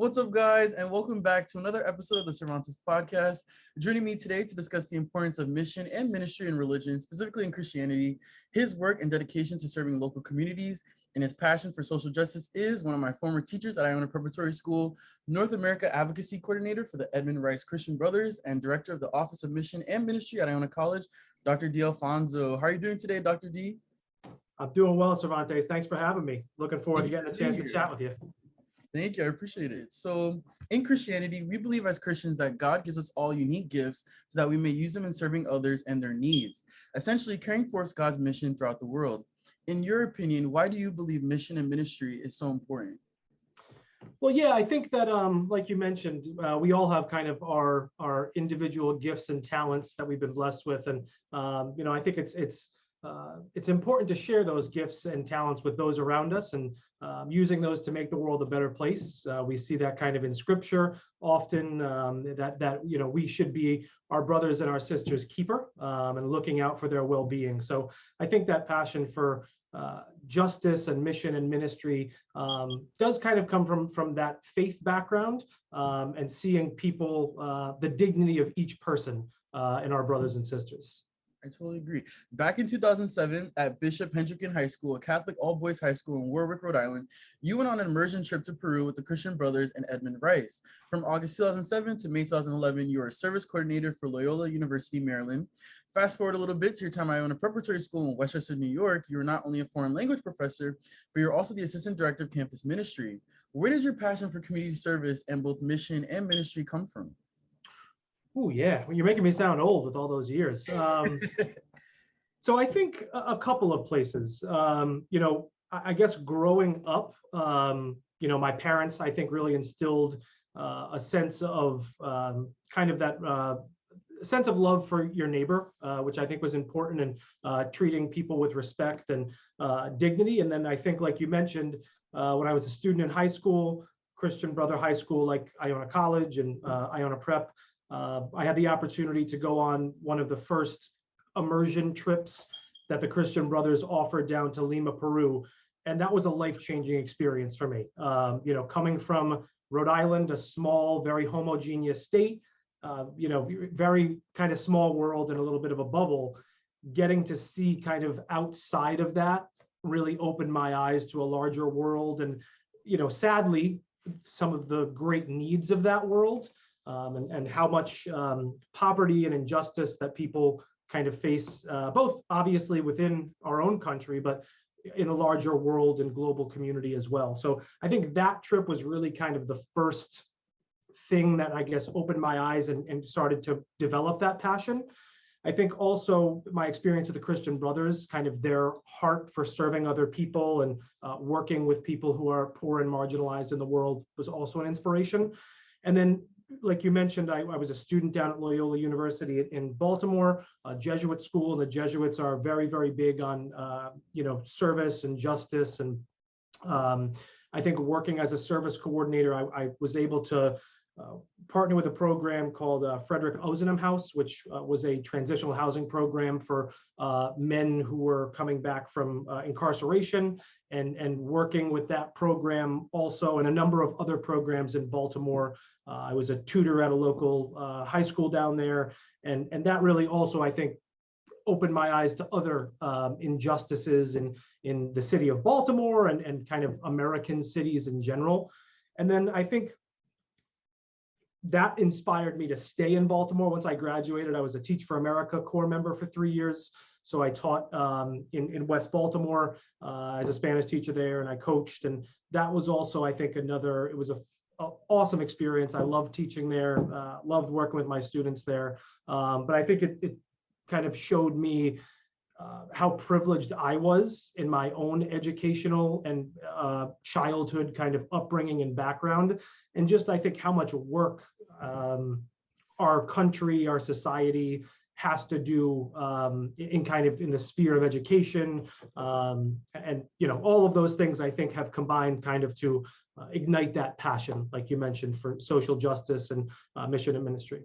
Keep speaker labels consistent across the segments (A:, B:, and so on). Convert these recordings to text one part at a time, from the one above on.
A: What's up, guys, and welcome back to another episode of the Cervantes Podcast. Joining me today to discuss the importance of mission and ministry in religion, specifically in Christianity, his work and dedication to serving local communities, and his passion for social justice is one of my former teachers at Iona Preparatory School, North America Advocacy Coordinator for the Edmund Rice Christian Brothers, and Director of the Office of Mission and Ministry at Iona College, Dr. D. Alfonso. How are you doing today, Dr. D?
B: I'm doing well, Cervantes. Thanks for having me. Looking forward to getting a chance to chat with you.
A: Thank you. I appreciate it. So in Christianity, we believe as Christians that God gives us all unique gifts so that we may use them in serving others and their needs, essentially carrying forth God's mission throughout the world. In your opinion, why do you believe mission and ministry is so important?
B: Well, yeah, I think that, like you mentioned, we all have kind of our individual gifts and talents that we've been blessed with. And, I think it's important to share those gifts and talents with those around us and using those to make the world a better place. We see that kind of in scripture often, that we should be our brothers and our sisters' keeper and looking out for their well-being. So I think that passion for justice and mission and ministry does kind of come from that faith background and seeing people, the dignity of each person in our brothers and sisters.
A: I totally agree. Back in 2007 at Bishop Hendricken High School, a Catholic all-boys high school in Warwick, Rhode Island, you went on an immersion trip to Peru with the Christian Brothers and Edmund Rice. From August 2007 to May 2011, you were a service coordinator for Loyola University, Maryland. Fast forward a little bit to your time at Iona Preparatory School in Westchester, New York. You were not only a foreign language professor, but you're also the assistant director of campus ministry. Where did your passion for community service and both mission and ministry come from?
B: Oh, yeah. Well, you're making me sound old with all those years. So I think a couple of places. I guess growing up, my parents, I think, really instilled a sense of kind of that sense of love for your neighbor, which I think was important in treating people with respect and dignity. And then I think, like you mentioned, when I was a student in high school, Christian Brother High School, like Iona College and Iona Prep, I had the opportunity to go on one of the first immersion trips that the Christian Brothers offered down to Lima, Peru. And that was a life-changing experience for me. Coming from Rhode Island, a small, very homogeneous state, very kind of small world and a little bit of a bubble, getting to see kind of outside of that really opened my eyes to a larger world. And, sadly, some of the great needs of that world. And how much poverty and injustice that people kind of face, both obviously within our own country, but in a larger world and global community as well. So I think that trip was really kind of the first thing that I guess opened my eyes and started to develop that passion. I think also my experience with the Christian Brothers, kind of their heart for serving other people and working with people who are poor and marginalized in the world was also an inspiration. And then, like you mentioned, I was a student down at Loyola University in Baltimore, a Jesuit school, and the Jesuits are very, very big on, service and justice. And I think working as a service coordinator, I was able to partner with a program called Frederick Ozanam House, which was a transitional housing program for men who were coming back from incarceration, and working with that program also and a number of other programs in Baltimore. I was a tutor at a local high school down there, and that really also, I think, opened my eyes to other injustices in the city of Baltimore and kind of American cities in general. And then I think that inspired me to stay in Baltimore. Once I graduated, I was a Teach for America Corps member for 3 years. So I taught in West Baltimore as a Spanish teacher there, and I coached. And that was also, I think, it was an awesome experience. I loved teaching there, loved working with my students there. But I think it kind of showed me how privileged I was in my own educational and childhood kind of upbringing and background. And just, I think, how much work our country, our society has to do in the sphere of education. And, all of those things, I think, have combined kind of to ignite that passion, like you mentioned, for social justice and mission and ministry.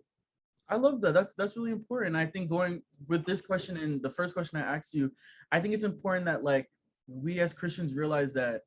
A: I love that. That's really important. I think going with this question and the first question I asked you, I think it's important that we as Christians realize that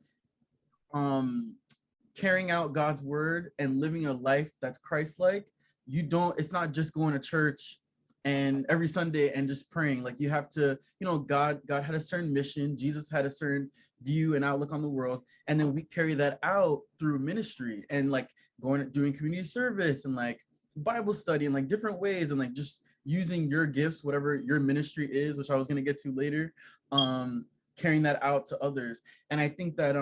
A: carrying out God's word and living a life that's Christ-like, it's not just going to church and every Sunday and just praying. Like, you have to, God had a certain mission. Jesus had a certain view and outlook on the world. And then we carry that out through ministry and like doing community service and like Bible study and like different ways, and like just using your gifts, whatever your ministry is, which I was going to get to later, carrying that out to others. And I think that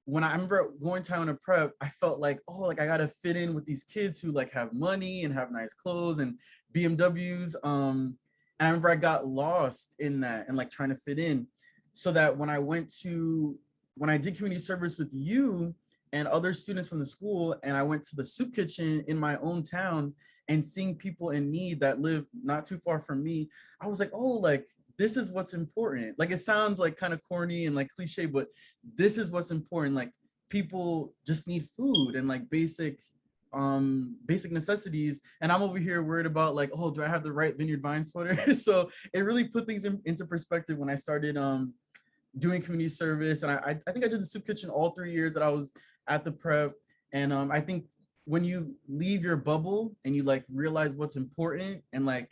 A: when I remember going to Iona Prep, I felt like, oh, like I gotta fit in with these kids who like have money and have nice clothes and BMWs. And I remember I got lost in that and like trying to fit in. So that when I did community service with you and other students from the school, and I went to the soup kitchen in my own town and seeing people in need that live not too far from me, I was like, oh, like, this is what's important. Like, it sounds like kind of corny and like cliche, but this is what's important. Like, people just need food and like basic necessities. And I'm over here worried about like, oh, do I have the right Vineyard Vine sweater? So it really put things into perspective when I started doing community service. And I think I did the soup kitchen all 3 years that I was at the prep. And I think when you leave your bubble and you like realize what's important and like,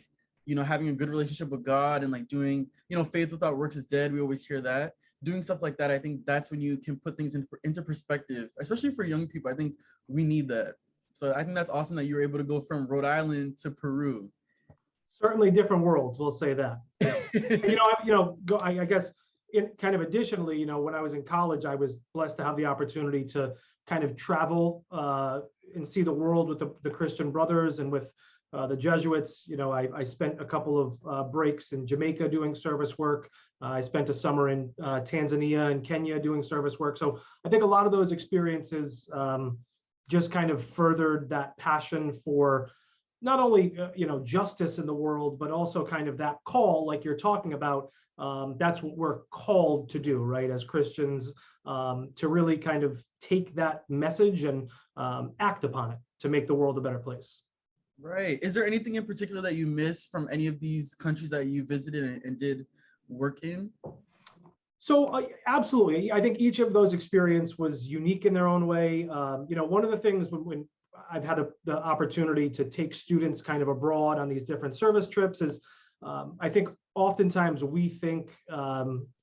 A: having a good relationship with God and like doing, faith without works is dead. We always hear that. Doing stuff like that, I think that's when you can put things into perspective, especially for young people. I think we need that. So I think that's awesome that you were able to go from Rhode Island to Peru.
B: Certainly different worlds, we'll say that. I guess in kind of additionally, when I was in college, I was blessed to have the opportunity to kind of travel and see the world with the Christian Brothers and with the Jesuits. I spent a couple of breaks in Jamaica doing service work. I spent a summer in Tanzania and Kenya doing service work. So I think a lot of those experiences just kind of furthered that passion for not only justice in the world, but also kind of that call, like you're talking about. That's what we're called to do, right, as Christians, to really kind of take that message and act upon it to make the world a better place.
A: Right. Is there anything in particular that you miss from any of these countries that you visited and did work in?
B: So absolutely. I think each of those experiences was unique in their own way. One of the things when I've had the opportunity to take students kind of abroad on these different service trips is I think oftentimes we think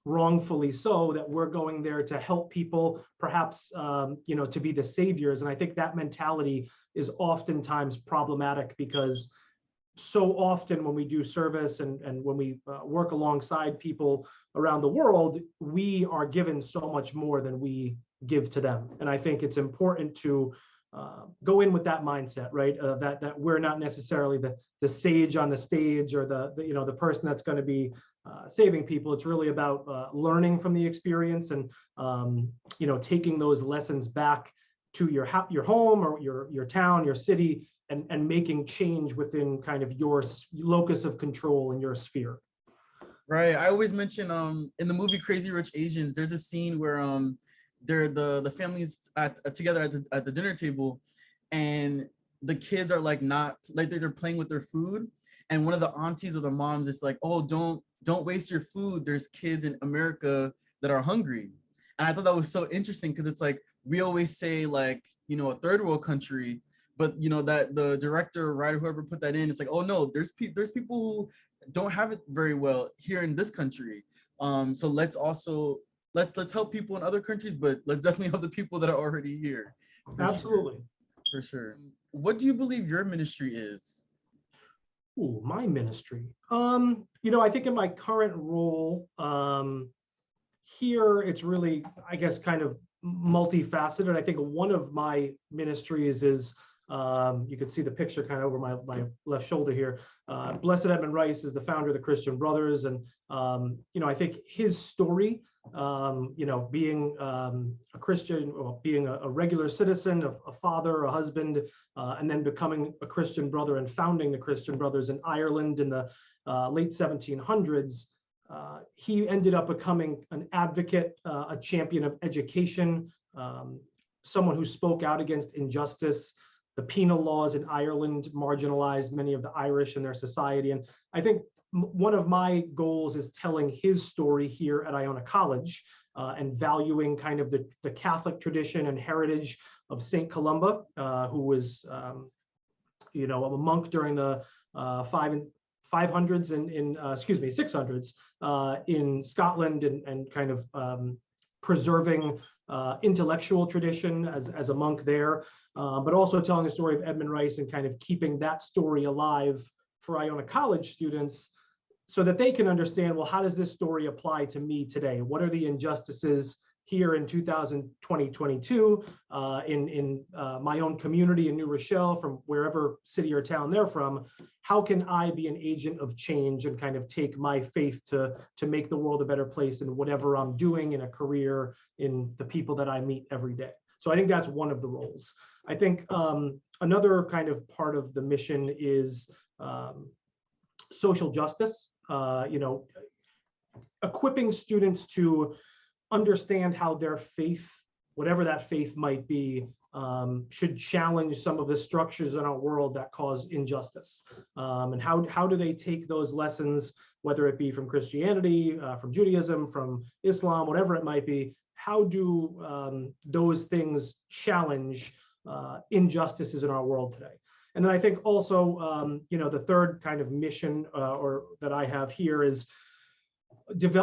B: wrongfully so that we're going there to help people, perhaps, to be the saviors. And I think that mentality is oftentimes problematic because so often when we do service and when we work alongside people around the world, we are given so much more than we give to them. And I think it's important to go in with that mindset, right? That we're not necessarily the sage on the stage or the person that's going to be saving people. It's really about learning from the experience and taking those lessons back to your home or your town, your city, and making change within kind of your locus of control in your sphere.
A: Right. I always mention in the movie Crazy Rich Asians, there's a scene where they're the families together at the dinner table, and the kids are like not like they're playing with their food, and one of the aunties or the moms is like, oh, don't waste your food, there's kids in America that are hungry. And I thought that was so interesting because it's like we always say like a third world country, but that the director or writer, whoever put that in, it's like, oh no, there's people who don't have it very well here in this country. So let's help people in other countries, but let's definitely help the people that are already here.
B: Absolutely.
A: For sure. What do you believe your ministry is?
B: Ooh, my ministry. I think in my current role here, it's really, I guess, kind of multifaceted. I think one of my ministries is, you can see the picture kind of over my left shoulder here. Blessed Edmund Rice is the founder of the Christian Brothers. And, I think his story, being a Christian, or being a regular citizen, a father, a husband, and then becoming a Christian brother and founding the Christian Brothers in Ireland in the late 1700s, he ended up becoming an advocate, a champion of education, someone who spoke out against injustice. The penal laws in Ireland marginalized many of the Irish in their society. And I think one of my goals is telling his story here at Iona College, and valuing kind of the Catholic tradition and heritage of Saint Columba, who was, a monk during the 500s in 600s in Scotland, and kind of preserving intellectual tradition as a monk there, but also telling the story of Edmund Rice and kind of keeping that story alive for Iona College students, so that they can understand, well, how does this story apply to me today? What are the injustices here in 2022 in my own community in New Rochelle, from wherever city or town they're from? How can I be an agent of change and kind of take my faith to make the world a better place in whatever I'm doing in a career, in the people that I meet every day? So I think that's one of the roles. I think another kind of part of the mission is social justice, equipping students to understand how their faith, whatever that faith might be, should challenge some of the structures in our world that cause injustice. And how do they take those lessons, whether it be from Christianity, from Judaism, from Islam, whatever it might be, how do those things challenge injustices in our world today? And then I think also, the third kind of mission or that I have here is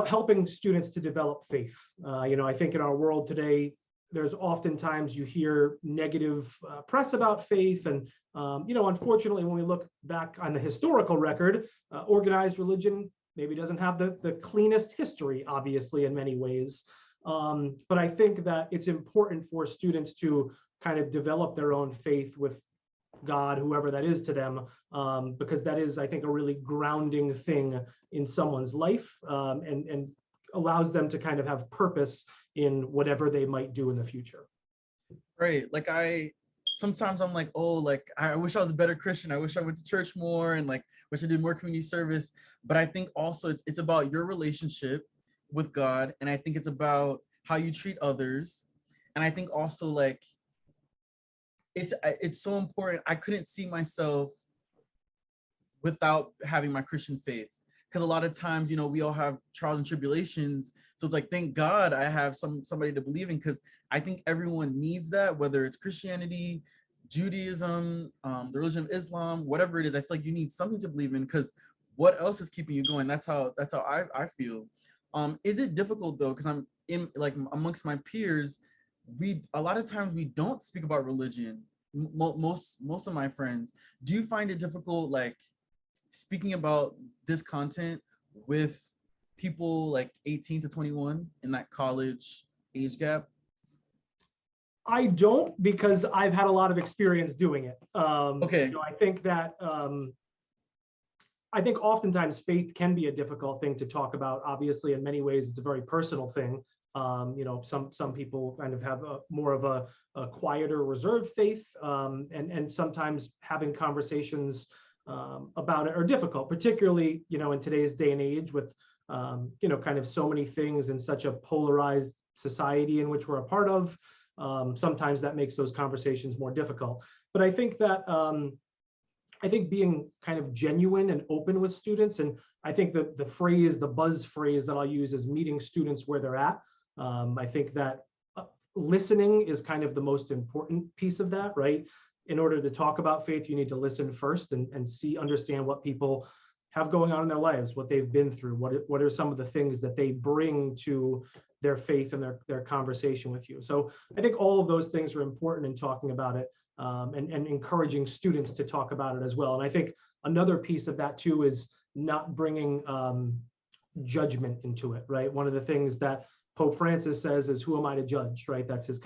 B: helping students to develop faith. I think in our world today, there's oftentimes you hear negative press about faith. And, unfortunately, when we look back on the historical record, organized religion maybe doesn't have the cleanest history, obviously, in many ways. But I think that it's important for students to kind of develop their own faith with God, whoever that is to them, because that is, I think, a really grounding thing in someone's life, and allows them to kind of have purpose in whatever they might do in the future.
A: Right. Like sometimes I'm like, oh, like I wish I was a better Christian. I wish I went to church more, and like wish I did more community service. But I think also it's about your relationship with God, and I think it's about how you treat others. And I think also like it's so important. I couldn't see myself without having my Christian faith, because a lot of times, we all have trials and tribulations. So it's like, thank God I have somebody to believe in, because I think everyone needs that, whether it's Christianity, Judaism, the religion of Islam, whatever it is. I feel like you need something to believe in, because what else is keeping you going? That's how I feel. Is it difficult though? Because I'm in, like, amongst my peers, a lot of times we don't speak about religion. Most of my friends. Do you find it difficult, like, speaking about this content with people like 18 to 21 in that college age gap?
B: I don't, because I've had a lot of experience doing it.
A: Okay.
B: I think that I think oftentimes faith can be a difficult thing to talk about. Obviously, in many ways, it's a very personal thing. Some people kind of have more of a quieter, reserved faith, and sometimes having conversations about it are difficult, particularly in today's day and age with kind of so many things in such a polarized society in which we're a part of. Sometimes that makes those conversations more difficult. But I think that being kind of genuine and open with students, and I think that the buzz phrase that I'll use is meeting students where they're at. I think that listening is kind of the most important piece of that, right? In order to talk about faith, you need to listen first and understand what people have going on in their lives, what they've been through, what are some of the things that they bring to their faith and their conversation with you. So I think all of those things are important in talking about it, and encouraging students to talk about it as well. And I think another piece of that too is not bringing judgment into it, right? One of the things that Pope Francis says is, who am I to judge, right? That's his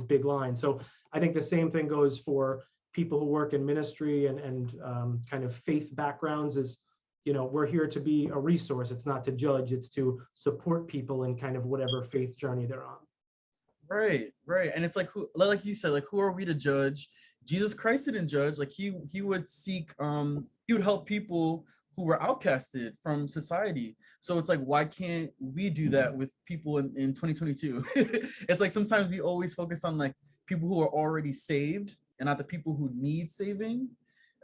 B: big line. So I think the same thing goes for people who work in ministry and kind of faith backgrounds. Is, we're here to be a resource. It's not to judge, it's to support people in kind of whatever faith journey they're on.
A: Right. And it's like, like you said, like, who are we to judge? Jesus Christ didn't judge. Like he would seek, he would help people who were outcasted from society. So it's like, why can't we do that with people in 2022? It's like, sometimes we always focus on like people who are already saved and not the people who need saving.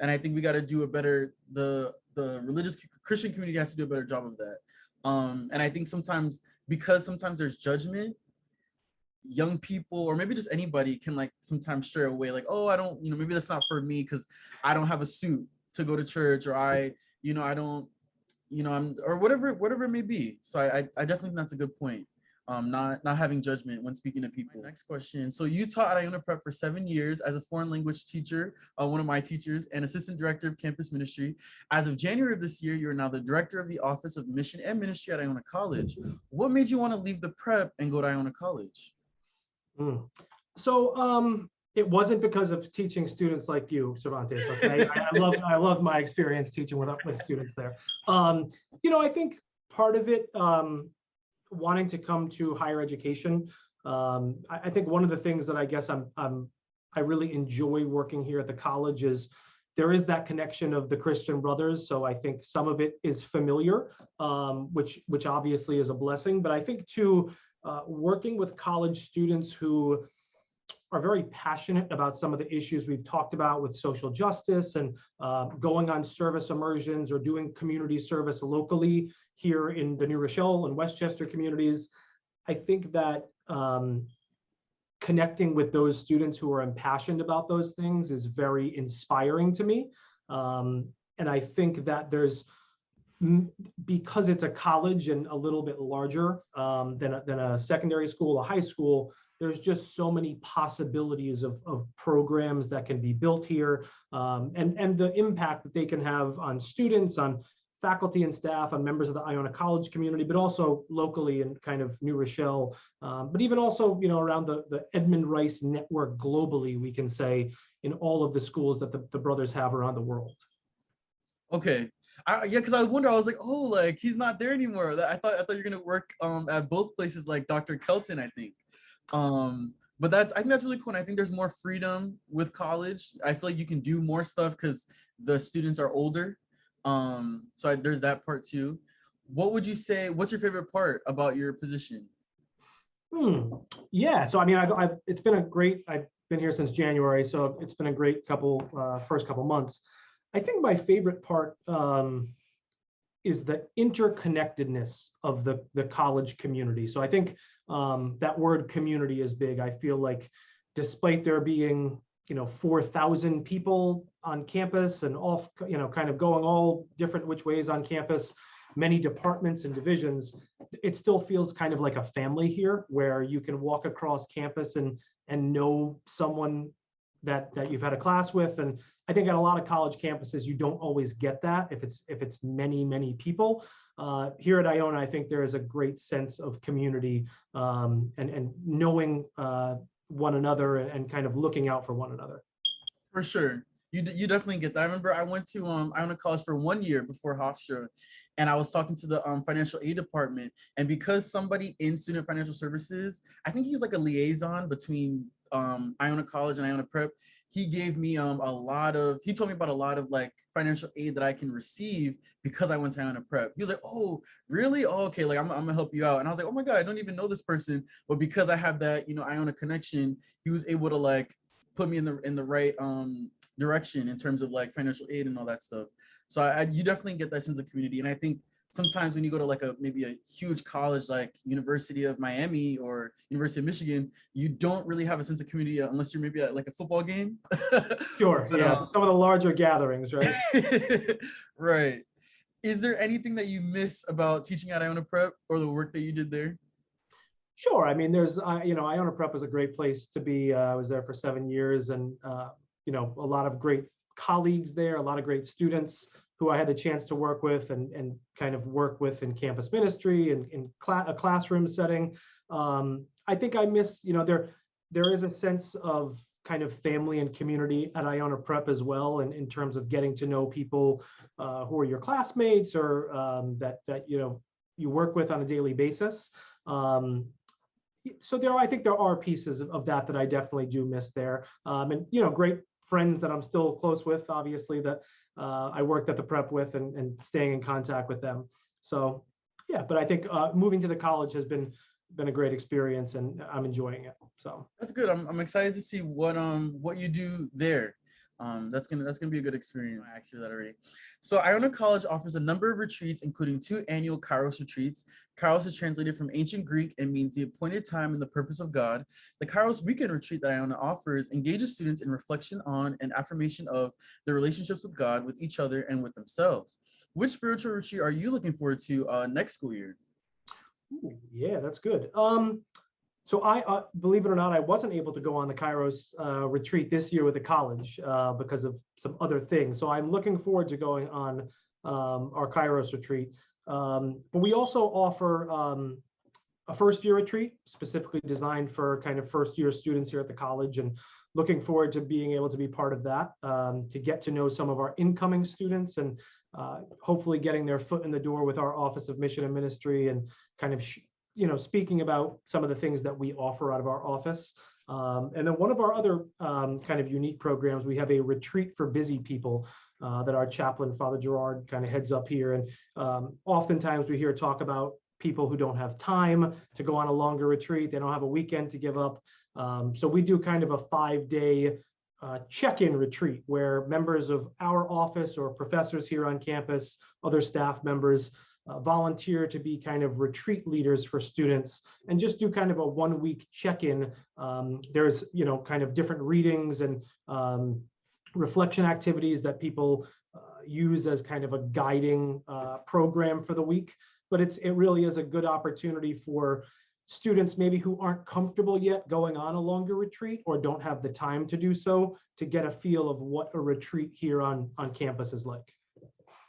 A: And I think we got to do a better, the religious Christian community has to do a better job of that. And I think sometimes because sometimes there's judgment, young people or maybe just anybody can like sometimes stray away, like, oh, I don't, maybe that's not for me because I don't have a suit to go to church, or I don't, I'm, or whatever it may be. So I definitely think that's a good point. Not having judgment when speaking to people. Next question. So you taught at Iona Prep for 7 years as a foreign language teacher, one of my teachers, and assistant director of campus ministry. As of January of this year, you're now the director of the Office of Mission and Ministry at Iona College. What made you want to leave the prep and go to Iona College?
B: So it wasn't because of teaching students like you, Cervantes. Okay, I love my experience teaching with students there. I think part of it, wanting to come to higher education. I think one of the things that I guess I really enjoy working here at the college is there is that connection of the Christian Brothers. So I think some of it is familiar, which obviously is a blessing. But I think too, working with college students who are very passionate about some of the issues we've talked about with social justice and going on service immersions or doing community service locally here in the New Rochelle and Westchester communities. I think that connecting with those students who are impassioned about those things is very inspiring to me. And I think that because it's a college and a little bit larger than a secondary school, a high school, there's just so many possibilities of programs that can be built here, and the impact that they can have on students, on faculty and staff, on members of the Iona College community, but also locally in kind of New Rochelle, but even also, around the Edmund Rice network globally, we can say, in all of the schools that the brothers have around the world.
A: Okay. Because I wonder, I was like, oh, like he's not there anymore. I thought you're gonna work at both places, like Dr. Kelton, I think. But I think that's really cool. And I think there's more freedom with college. I feel like you can do more stuff because the students are older. So there's that part too. What would you say, what's your favorite part about your position?
B: Yeah, so I mean, it's been I've been here since January, so it's been a great first couple months. I think my favorite part is the interconnectedness of the college community. So I think that word community is big. I feel like despite there being 4,000 people on campus and all kind of going all different which ways on campus, many departments and divisions, it still feels kind of like a family here, where you can walk across campus and know someone that you've had a class with. And I think at a lot of college campuses, you don't always get that if it's many people. Here at Iona, I think there is a great sense of community and knowing one another and kind of looking out for one another.
A: For sure. You definitely get that. I remember I went to Iona College for 1 year before Hofstra, and I was talking to the financial aid department. And because somebody in student financial services, I think he's like a liaison between Iona College and Iona Prep, he gave me he told me about a lot of like financial aid that I can receive because I went to Iona Prep. He was like, oh, really? Oh, okay, like I'm gonna help you out. And I was like, oh my God, I don't even know this person. But because I have that, Iona connection, he was able to like put me in the right direction in terms of like financial aid and all that stuff. So you definitely get that sense of community. And I think sometimes when you go to like maybe a huge college like University of Miami or University of Michigan, you don't really have a sense of community unless you're maybe at like a football game.
B: Sure, but, yeah, some of the larger gatherings, right?
A: Right. Is there anything that you miss about teaching at Iona Prep or the work that you did there?
B: Sure. I mean, there's, Iona Prep was a great place to be. I was there for 7 years, and, a lot of great colleagues there, a lot of great students who I had the chance to work with and kind of work with in campus ministry and in a classroom setting. I think I miss, there is a sense of kind of family and community at Iona Prep as well, and in terms of getting to know people who are your classmates or that you work with on a daily basis. So I think there are pieces of that I definitely do miss there, and great friends that I'm still close with, obviously, that I worked at the prep with and staying in contact with them. So yeah, but I think moving to the college has been a great experience, and I'm enjoying it. So
A: that's good. I'm excited to see what you do there. That's gonna be a good experience. I asked you that already. So Iona College offers a number of retreats, including 2 annual Kairos retreats. Kairos is translated from ancient Greek and means the appointed time and the purpose of God. The Kairos weekend retreat that Iona offers engages students in reflection on and affirmation of their relationships with God, with each other, and with themselves. Which spiritual retreat are you looking forward to next school year?
B: Ooh, yeah, that's good. So I, believe it or not, I wasn't able to go on the Kairos retreat this year with the college because of some other things. So I'm looking forward to going on our Kairos retreat. But we also offer a first year retreat specifically designed for kind of first year students here at the college, and looking forward to being able to be part of that, to get to know some of our incoming students, and hopefully getting their foot in the door with our Office of Mission and Ministry, and kind of speaking about some of the things that we offer out of our office. And then one of our other kind of unique programs, we have a retreat for busy people that our chaplain, Father Gerard, kind of heads up here. And oftentimes we hear talk about people who don't have time to go on a longer retreat. They don't have a weekend to give up. So we do kind of a 5-day check-in retreat where members of our office or professors here on campus, other staff members, volunteer to be kind of retreat leaders for students and just do kind of a 1-week check-in. There's, kind of different readings and reflection activities that people use as kind of a guiding program for the week. But it really is a good opportunity for students maybe who aren't comfortable yet going on a longer retreat or don't have the time to do so, to get a feel of what a retreat here on campus is like.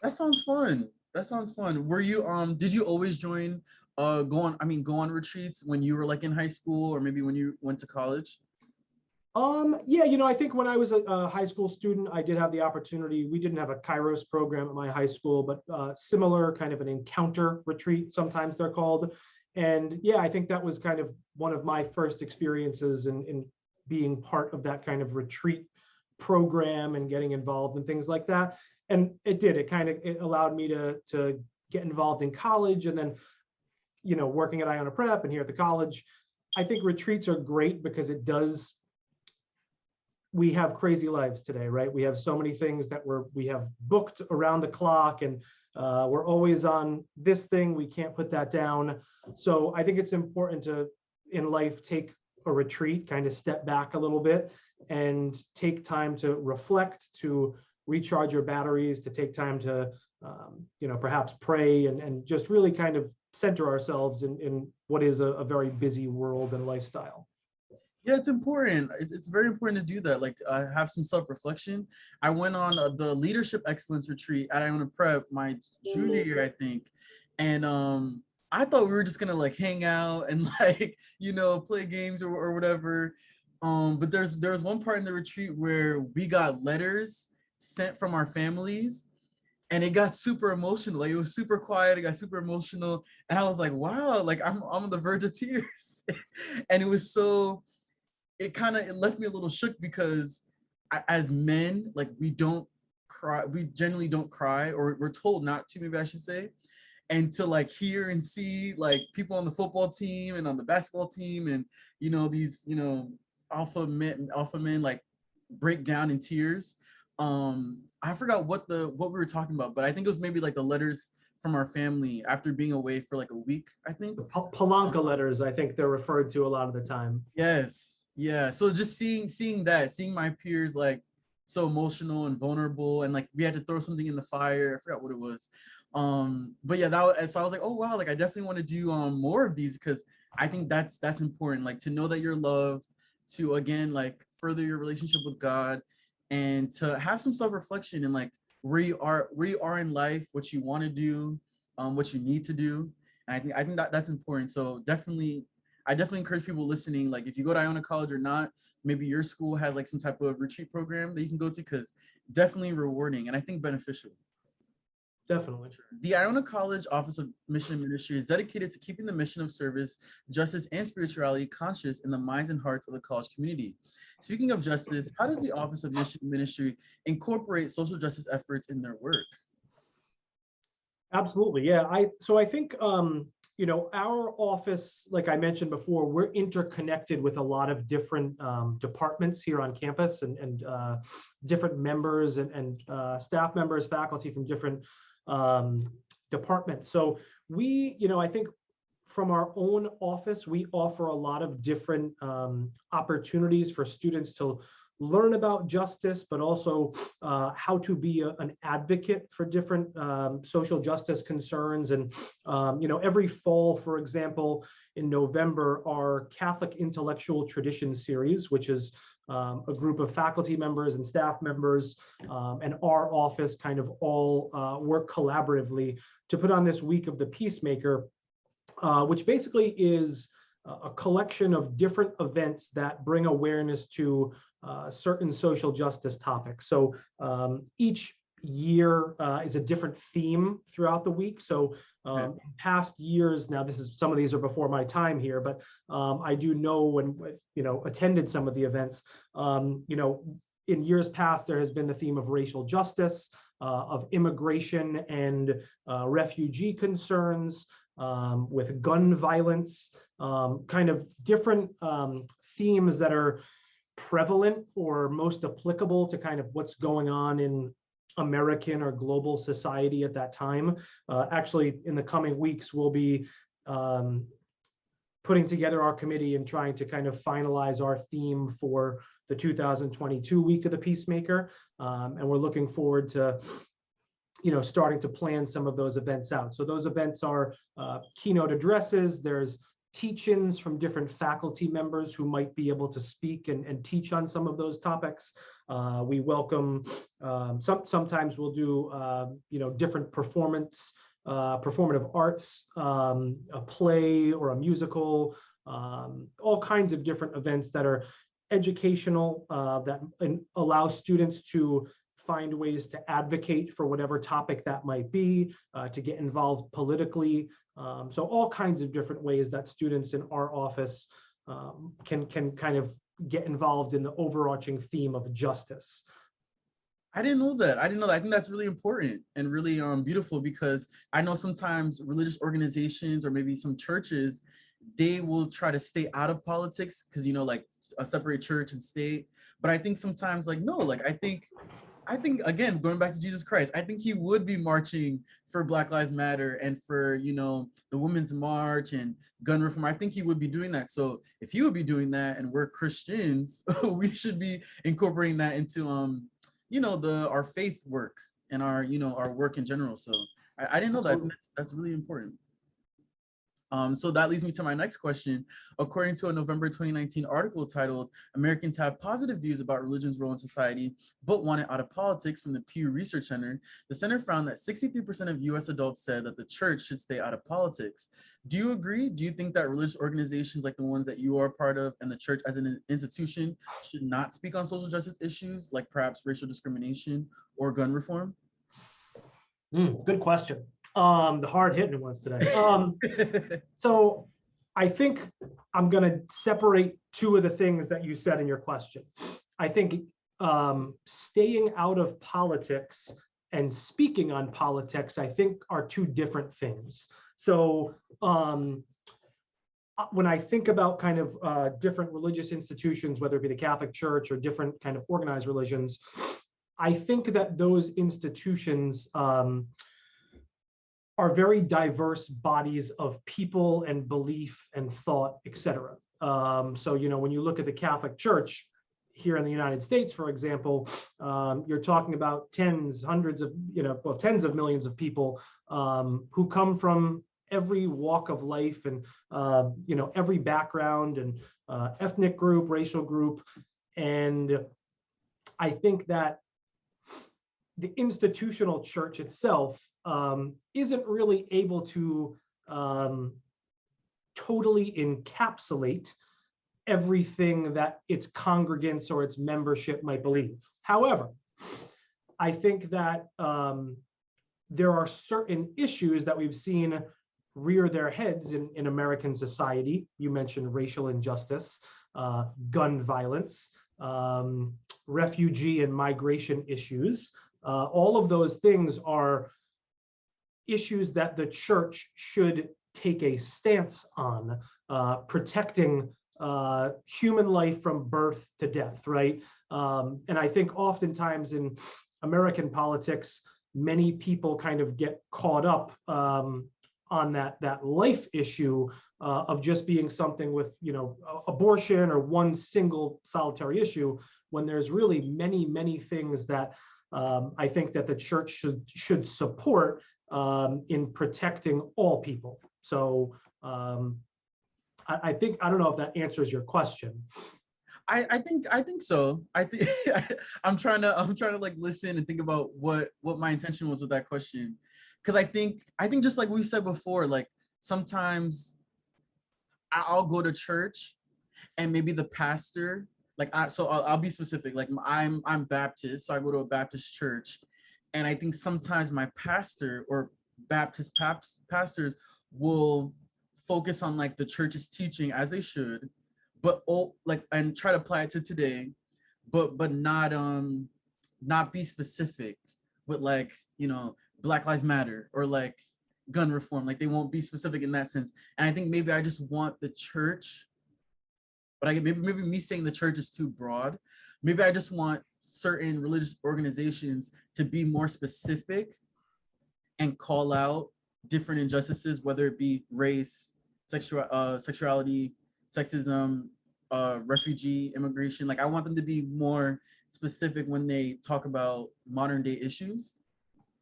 A: That sounds fun. Were you did you always go on retreats when you were like in high school, or maybe when you went to college?
B: Yeah, I think when I was a high school student, I did have the opportunity. We didn't have a Kairos program at my high school, but similar kind of an encounter retreat, sometimes they're called. And yeah, I think that was kind of one of my first experiences in being part of that kind of retreat program and getting involved in things like that. And it allowed me to get involved in college, and then, working at Iona Prep and here at the college. I think retreats are great because we have crazy lives today, right? We have so many things that we have booked around the clock, and we're always on this thing. We can't put that down. So I think it's important to, in life, take a retreat, kind of step back a little bit and take time to reflect, to recharge your batteries, to take time to, perhaps pray and just really kind of center ourselves in what is a very busy world and lifestyle.
A: Yeah, it's important. It's very important to do that. Like, have some self-reflection. I went on the Leadership Excellence Retreat at Iona Prep my junior year, I think. And I thought we were just gonna like hang out and like, play games or whatever. But there was one part in the retreat where we got letters sent from our families, and it got super emotional. Like, it was super quiet. It got super emotional. And I was like, wow, like I'm on the verge of tears. And it was so, it left me a little shook because as men, like, we don't cry. We generally don't cry, or we're told not to, maybe I should say. And to like hear and see like people on the football team and on the basketball team and, these, alpha men like break down in tears. I forgot what we were talking about, but I think it was maybe like the letters from our family after being away for like a week, I think.
B: The Palanca letters, I think they're referred to a lot of the time.
A: Yes. Yeah. So just seeing my peers like so emotional and vulnerable, and like we had to throw something in the fire. I forgot what it was. But yeah, so I was like, oh wow, like I definitely want to do more of these, because I think that's important, like to know that you're loved, to again like further your relationship with God, and to have some self-reflection and like where you are in life, what you want to do, what you need to do. And I think that's important. So I definitely encourage people listening, like if you go to Iona College or not, maybe your school has like some type of retreat program that you can go to, because definitely rewarding and I think beneficial.
B: Definitely.
A: The Iona College Office of Mission and Ministry is dedicated to keeping the mission of service, justice, and spirituality conscious in the minds and hearts of the college community. Speaking of justice, how does the Office of Mission and Ministry incorporate social justice efforts in their work?
B: Absolutely, yeah. I think our office, like I mentioned before, we're interconnected with a lot of different departments here on campus, and different members and staff members, faculty from different departments. So we, I think from our own office, we offer a lot of different opportunities for students to learn about justice, but also how to be an advocate for different social justice concerns. And, every fall, for example, in November, our Catholic Intellectual Traditions series, which is a group of faculty members and staff members and our office kind of all work collaboratively to put on this Week of the Peacemaker, which basically is a collection of different events that bring awareness to certain social justice topics. So each year is a different theme throughout the week. So in past years, now some of these are before my time here, but I do know when, attended some of the events, in years past, there has been the theme of racial justice, of immigration and refugee concerns, with gun violence, kind of different themes that are prevalent or most applicable to kind of what's going on in American or global society at that time. Actually, in the coming weeks, we'll be putting together our committee and trying to kind of finalize our theme for the 2022 Week of the Peacemaker. And we're looking forward to starting to plan some of those events out. So those events are keynote addresses. There's teach-ins from different faculty members who might be able to speak and teach on some of those topics. We welcome, sometimes we'll do, different performative arts, a play or a musical, all kinds of different events that are educational, that allow students to find ways to advocate for whatever topic that might be, to get involved politically. So all kinds of different ways that students in our office can kind of get involved in the overarching theme of justice.
A: I didn't know that. I think that's really important and really beautiful, because I know sometimes religious organizations or maybe some churches, they will try to stay out of politics because, like separate church and state. But I think sometimes no, I think again, going back to Jesus Christ, I think he would be marching for Black Lives Matter and for, the Women's March and gun reform. I think he would be doing that. So if he would be doing that and we're Christians, we should be incorporating that into, our faith work and our, our work in general. So I didn't know that. That's really important. So that leads me to my next question. According to a November 2019 article titled "Americans Have Positive Views About Religion's Role in Society, but Want It Out of Politics" from the Pew Research Center, the center found that 63% of US adults said that the church should stay out of politics. Do you agree? Do you think that religious organizations like the ones that you are part of and the church as an institution should not speak on social justice issues like perhaps racial discrimination or gun reform?
B: Good question. The hard-hitting ones today. So I think I'm going to separate two of the things that you said in your question. I think staying out of politics and speaking on politics, I think, are two different things. So when I think about kind of different religious institutions, whether it be the Catholic Church or different kind of organized religions, I think that those institutions are very diverse bodies of people and belief and thought, et cetera. So, when you look at the Catholic Church here in the United States, for example, you're talking about tens of millions of people who come from every walk of life and, every background and ethnic group, racial group. And I think that the institutional church itself isn't really able to totally encapsulate everything that its congregants or its membership might believe. However, I think that there are certain issues that we've seen rear their heads in American society. You mentioned racial injustice, gun violence, refugee and migration issues. All of those things are issues that the church should take a stance on protecting human life from birth to death, right? And I think oftentimes in American politics, many people kind of get caught up on that life issue of just being something with, abortion or one single solitary issue, when there's really many things that I think that the church should support in protecting all people. So I think, I don't know if that answers your question.
A: I think so. I think I'm trying to like listen and think about what my intention was with that question, because I think just like we said before, like sometimes I'll go to church and maybe the pastor, like I'll be specific, like I'm Baptist, so I go to a Baptist church, and I think sometimes my pastor or Baptist pastors will focus on like the church's teaching, as they should, but and try to apply it to today, but not be specific with like, Black Lives Matter or like gun reform. Like they won't be specific in that sense. And I think maybe I just want the church, but maybe me saying the church is too broad. Maybe I just want certain religious organizations to be more specific and call out different injustices, whether it be race, sexuality, sexism, refugee, immigration. Like I want them to be more specific when they talk about modern day issues,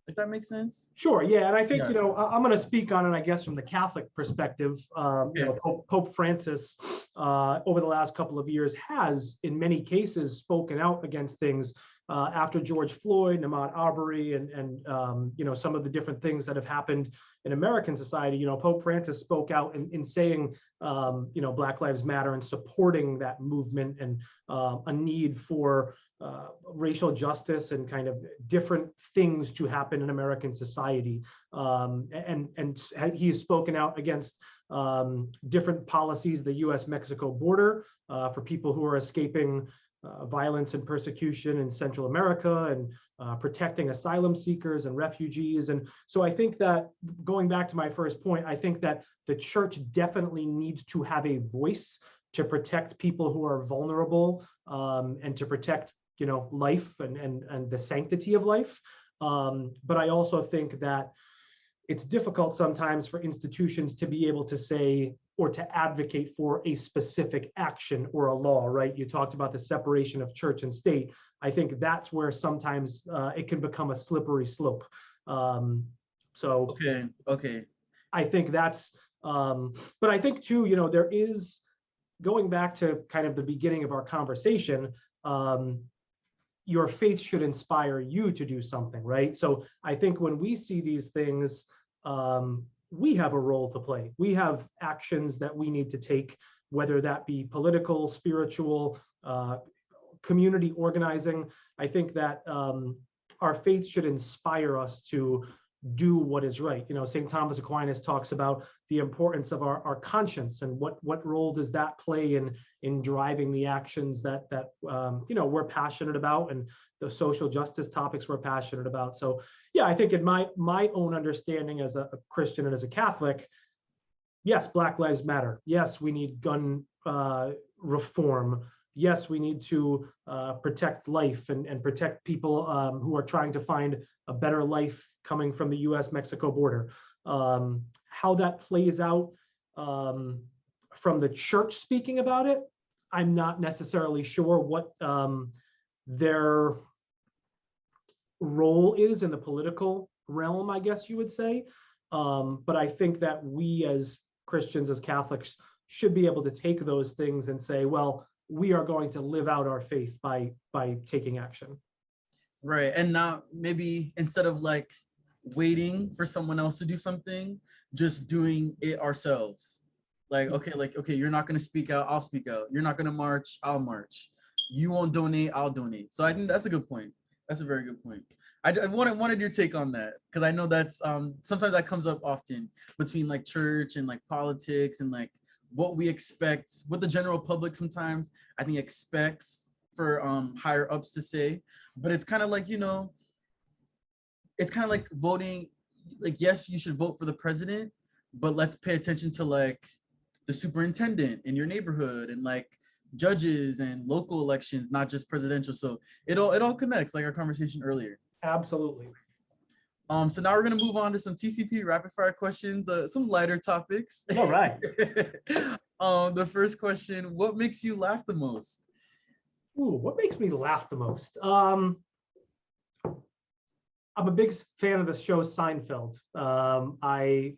A: if that makes sense.
B: Sure, yeah, and I think, I'm going to speak on it, I guess, from the Catholic perspective. Pope Francis, over the last couple of years, has, in many cases, spoken out against things after George Floyd, Ahmaud Arbery, and some of the different things that have happened in American society. Pope Francis spoke out in saying, Black Lives Matter and supporting that movement and a need for racial justice and kind of different things to happen in American society. And he's spoken out against different policies, the US-Mexico border for people who are escaping violence and persecution in Central America, and protecting asylum seekers and refugees. And so I think that, going back to my first point, I think that the church definitely needs to have a voice to protect people who are vulnerable, and to protect life and the sanctity of life. But I also think that it's difficult sometimes for institutions to be able to say or to advocate for a specific action or a law, right? You talked about the separation of church and state. I think that's where sometimes it can become a slippery slope.
A: Okay.
B: I think that's, but I think too, there is, going back to kind of the beginning of our conversation, your faith should inspire you to do something, right? So I think when we see these things, we have a role to play. We have actions that we need to take, whether that be political, spiritual, community organizing. I think that our faith should inspire us to do what is right. St. Thomas Aquinas talks about the importance of our conscience, and what role does that play in driving the actions that we're passionate about, and the social justice topics we're passionate about. So yeah, I think in my own understanding as a Christian and as a Catholic, yes, Black Lives Matter. Yes, we need gun reform. Yes, we need to protect life and protect people who are trying to find a better life coming from the US-Mexico border. How that plays out from the church speaking about it, I'm not necessarily sure what their role is in the political realm, I guess you would say. But I think that we as Christians, as Catholics, should be able to take those things and say, well, we are going to live out our faith by taking action.
A: Right. And not, maybe instead of like waiting for someone else to do something, just doing it ourselves. Like, okay, you're not going to speak out, I'll speak out. You're not going to march, I'll march. You won't donate, I'll donate. So I think that's a good point. That's a very good point. I wanted your take on that, because I know that's sometimes that comes up often between like church and like politics, and like what we expect, what the general public sometimes I think expects for higher ups to say. But it's kind of like, it's kind of like voting, like, yes, you should vote for the president, but let's pay attention to like the superintendent in your neighborhood and like judges and local elections, not just presidential. So it all connects, like our conversation earlier.
B: Absolutely.
A: So now we're gonna move on to some TCP rapid fire questions, some lighter topics.
B: All right.
A: The first question: what makes you laugh the most?
B: Ooh, what makes me laugh the most? I'm a big fan of the show Seinfeld. I've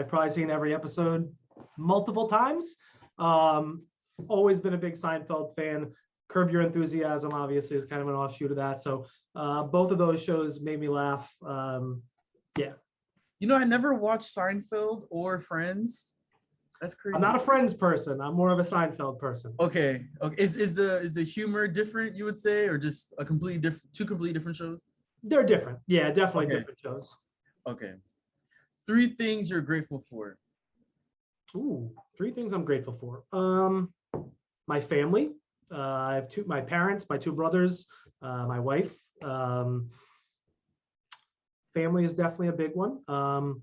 B: probably seen every episode multiple times. Always been a big Seinfeld fan. Curb Your Enthusiasm, obviously, is kind of an offshoot of that. So both of those shows made me laugh. Yeah.
A: You know, I never watched Seinfeld or Friends. That's crazy.
B: I'm not a Friends person. I'm more of a Seinfeld person.
A: Okay. Okay. Is the humor different, you would say, or just a completely different, two completely different shows?
B: They're different. Yeah, definitely
A: Okay.
B: different shows.
A: Okay. 3 things you're grateful for.
B: Ooh, 3 things I'm grateful for. My family. I have my parents, my 2 brothers, my wife. Family is definitely a big one. I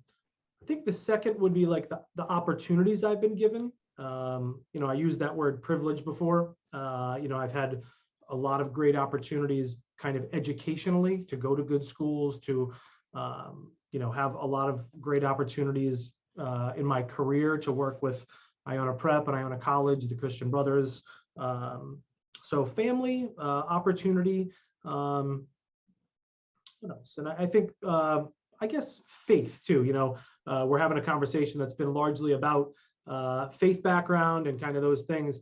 B: think the second would be like the opportunities I've been given. I used that word privilege before. I've had a lot of great opportunities kind of educationally to go to good schools, to, have a lot of great opportunities in my career to work with Iona Prep and Iona College, the Christian Brothers. So family, opportunity, what else? And I think, I guess faith too, we're having a conversation that's been largely about faith background and kind of those things.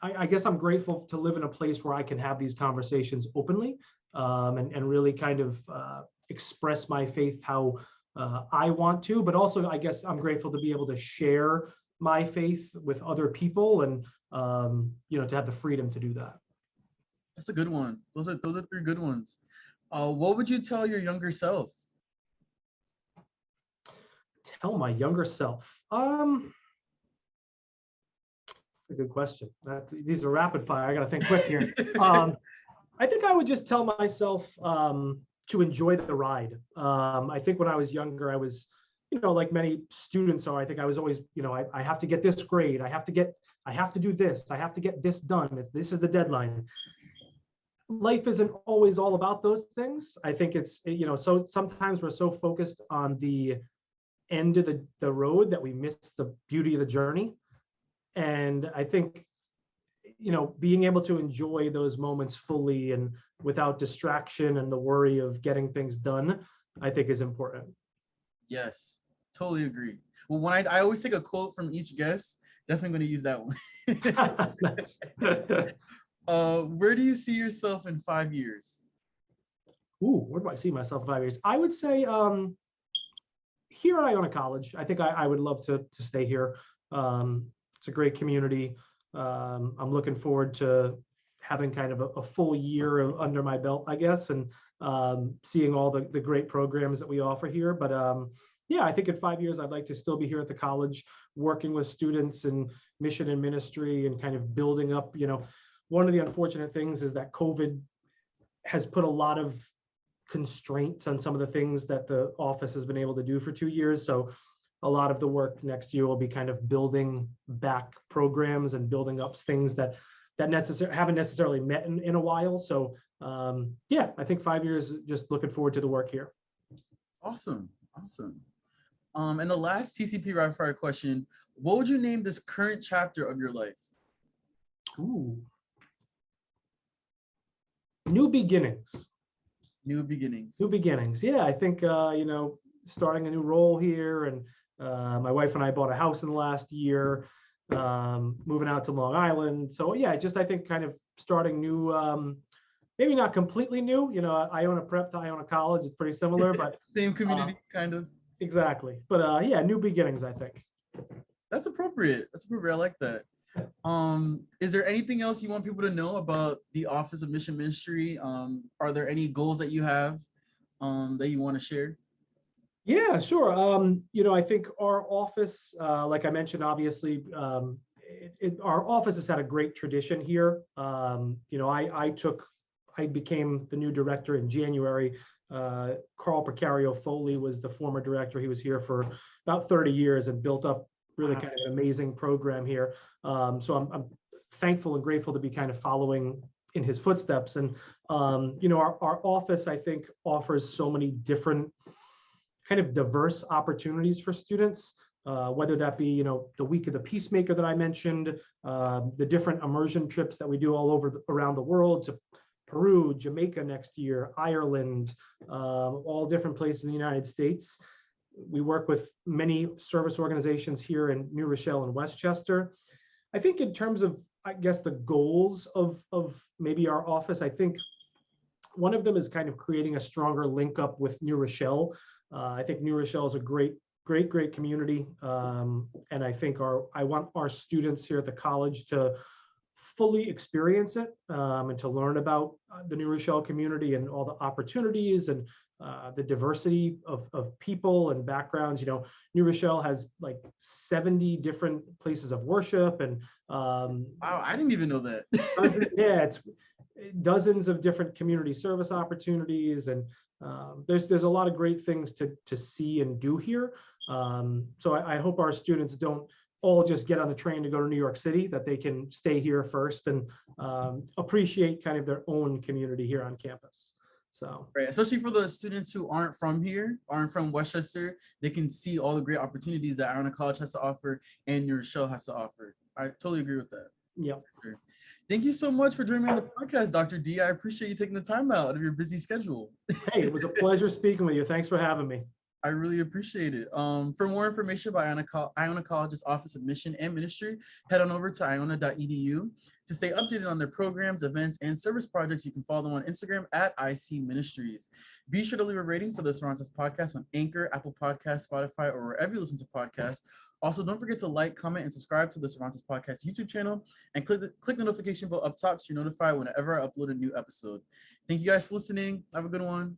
B: I guess I'm grateful to live in a place where I can have these conversations openly and really kind of express my faith how I want to, but also I guess I'm grateful to be able to share my faith with other people and, to have the freedom to do that.
A: That's a good one. Those are 3 good ones. What would you tell your younger self?
B: Tell my younger self. A good question. These are rapid fire. I got to think quick here. I think I would just tell myself to enjoy the ride. I think when I was younger, I was, like many students are. I think I was always, I have to get this grade. I have to do this. I have to get this done. This is the deadline. Life isn't always all about those things. I think it's, so sometimes we're so focused on the end of the road that we miss the beauty of the journey. And I think, being able to enjoy those moments fully and without distraction and the worry of getting things done, I think is important.
A: Yes, totally agree. Well, when I always take a quote from each guest, definitely going to use that one.
B: Nice.
A: Where do you see yourself in 5 years?
B: Ooh, where do I see myself in 5 years? I would say here at Iona College. I think I would love to stay here. It's a great community. I'm looking forward to having kind of a full year under my belt, I guess, and seeing all the great programs that we offer here. But yeah, I think in 5 years, I'd like to still be here at the college, working with students in mission and ministry and kind of building up. One of the unfortunate things is that COVID has put a lot of constraints on some of the things that the office has been able to do for 2 years. So a lot of the work next year will be kind of building back programs and building up things that haven't necessarily met in a while. So yeah, I think 5 years, just looking forward to the work here.
A: Awesome. And the last TCP rapid fire question, what would you name this current chapter of your life?
B: Ooh. New beginnings.
A: New beginnings.
B: New beginnings. Yeah, I think, starting a new role here, and my wife and I bought a house in the last year, moving out to Long Island. So yeah, I think kind of starting new, maybe not completely new, Iona Prep to Iona College is pretty similar, but
A: same community kind of.
B: Exactly. But yeah, new beginnings, I think.
A: That's appropriate. I like that. Is there anything else you want people to know about the Office of Mission Ministry? Are there any goals that you have that you want to share?
B: Yeah, sure. I think our office, like I mentioned, obviously, our office has had a great tradition here. I took I became the new director in January. Carl Precario Foley was the former director. He was here for about 30 years and built up really kind of an amazing program here. So I'm thankful and grateful to be kind of following in his footsteps. And, our office, I think, offers so many different kind of diverse opportunities for students, whether that be, the Week of the Peacemaker that I mentioned, the different immersion trips that we do all over around the world to Peru, Jamaica next year, Ireland, all different places in the United States. We work with many service organizations here in New Rochelle and Westchester. I think in terms of, the goals of maybe our office, I think one of them is kind of creating a stronger link up with New Rochelle. I think New Rochelle is a great community. And I think I want our students here at the college to fully experience it and to learn about the New Rochelle community and all the opportunities and the diversity of people and backgrounds. New Rochelle has like 70 different places of worship and
A: wow, I didn't even know that.
B: it's dozens of different community service opportunities, and there's a lot of great things to see and do here. So I hope our students don't all just get on the train to go to New York City, that they can stay here first and appreciate kind of their own community here on campus. So,
A: right, especially for the students who aren't from here, aren't from Westchester, they can see all the great opportunities that Iona College has to offer and New Rochelle has to offer. I totally agree with that.
B: Yeah.
A: Sure. Thank you so much for joining me on the podcast, Dr. D. I appreciate you taking the time out of your busy schedule.
B: Hey, it was a pleasure speaking with you. Thanks for having me.
A: I really appreciate it. For more information about Iona College's Office of Mission and Ministry, head on over to iona.edu. To stay updated on their programs, events, and service projects, you can follow them on Instagram at IC Ministries. Be sure to leave a rating for the Cervantes Podcast on Anchor, Apple Podcasts, Spotify, or wherever you listen to podcasts. Also, don't forget to like, comment, and subscribe to the Cervantes Podcast YouTube channel, and click the notification bell up top so you're notified whenever I upload a new episode. Thank you guys for listening. Have a good one.